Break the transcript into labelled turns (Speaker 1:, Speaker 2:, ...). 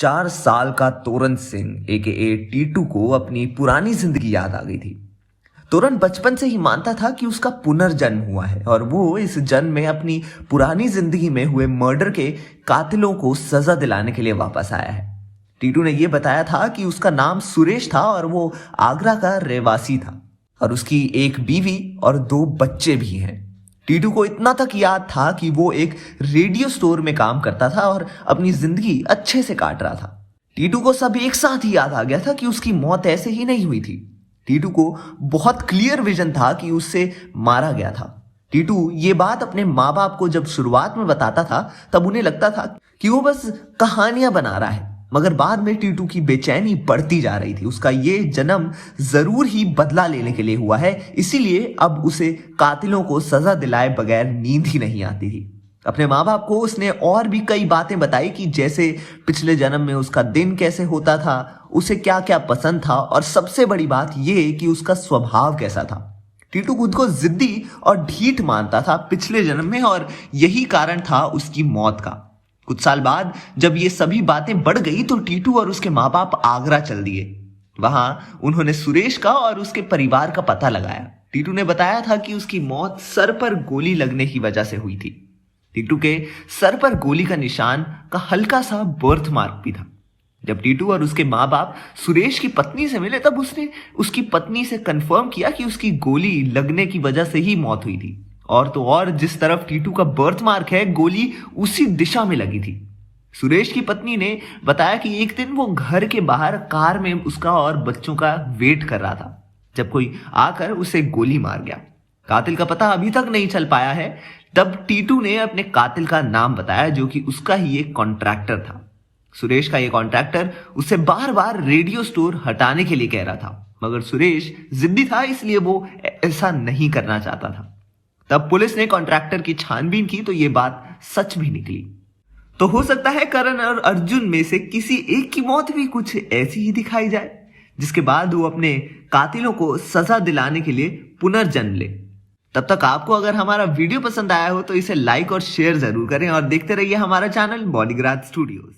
Speaker 1: 4 साल का तोरन सिंह एके टीटू को अपनी पुरानी जिंदगी याद आ गई थी। तोरन बचपन से ही मानता था कि उसका पुनर्जन्म हुआ है और वो इस जन्म में अपनी पुरानी जिंदगी में हुए मर्डर के कातिलों को सजा दिलाने के लिए वापस आया है। टीटू ने यह बताया था कि उसका नाम सुरेश था और वो आगरा का रहवासी था और उसकी एक बीवी और 2 बच्चे भी हैं। टीटू को इतना तक याद था कि वो एक रेडियो स्टोर में काम करता था और अपनी जिंदगी अच्छे से काट रहा था। टीटू को सब एक साथ ही याद आ गया था कि उसकी मौत ऐसे ही नहीं हुई थी। टीटू को बहुत क्लियर विजन था कि उससे मारा गया था। टीटू ये बात अपने माँ बाप को जब शुरुआत में बताता था तब उन्हें लगता था कि वो बस कहानियां बना रहा है, मगर बाद में टीटू की बेचैनी बढ़ती जा रही थी। उसका ये जन्म जरूर ही बदला लेने के लिए हुआ है, इसीलिए अब उसे कातिलों को सजा दिलाए बगैर नींद ही नहीं आती थी। अपने माँ बाप को उसने और भी कई बातें बताई कि जैसे पिछले जन्म में उसका दिन कैसे होता था, उसे क्या क्या पसंद था और सबसे बड़ी बात यह कि उसका स्वभाव कैसा था। टीटू खुद को जिद्दी और ढीठ मानता था पिछले जन्म में और यही कारण था उसकी मौत का। कुछ साल बाद जब ये सभी बातें बढ़ गई तो टीटू और उसके माँ बाप आगरा चल दिए। वहां उन्होंने सुरेश का और उसके परिवार का पता लगाया। टीटू ने बताया था कि उसकी मौत सर पर गोली लगने की वजह से हुई थी। टीटू के सर पर गोली का निशान का हल्का सा बर्थ मार्क भी था। जब टीटू और उसके माँ बाप सुरेश की पत्नी से मिले तब उसने उसकी पत्नी से कंफर्म किया कि उसकी गोली लगने की वजह से ही मौत हुई थी। और तो और जिस तरफ टीटू का बर्थ मार्क है, गोली उसी दिशा में लगी थी। सुरेश की पत्नी ने बताया कि एक दिन वो घर के बाहर कार में उसका और बच्चों का वेट कर रहा था जब कोई आकर उसे गोली मार गया। कातिल का पता अभी तक नहीं चल पाया है। तब टीटू ने अपने कातिल का नाम बताया जो कि उसका ही एक कॉन्ट्रैक्टर था। सुरेश का ये कॉन्ट्रैक्टर उसे बार बार रेडियो स्टोर हटाने के लिए कह रहा था, मगर सुरेश जिद्दी था इसलिए वो ऐसा नहीं करना चाहता था। तब पुलिस ने कॉन्ट्रैक्टर की छानबीन की तो ये बात सच भी निकली। तो हो सकता है करण और अर्जुन में से किसी एक की मौत भी कुछ ऐसी ही दिखाई जाए, जिसके बाद वो अपने कातिलों को सजा दिलाने के लिए पुनर्जन्म ले। तब तक आपको अगर हमारा वीडियो पसंद आया हो तो इसे लाइक और शेयर जरूर करें और देखते रहिए हमारा चैनल बॉलीग्राज स्टूडियोज।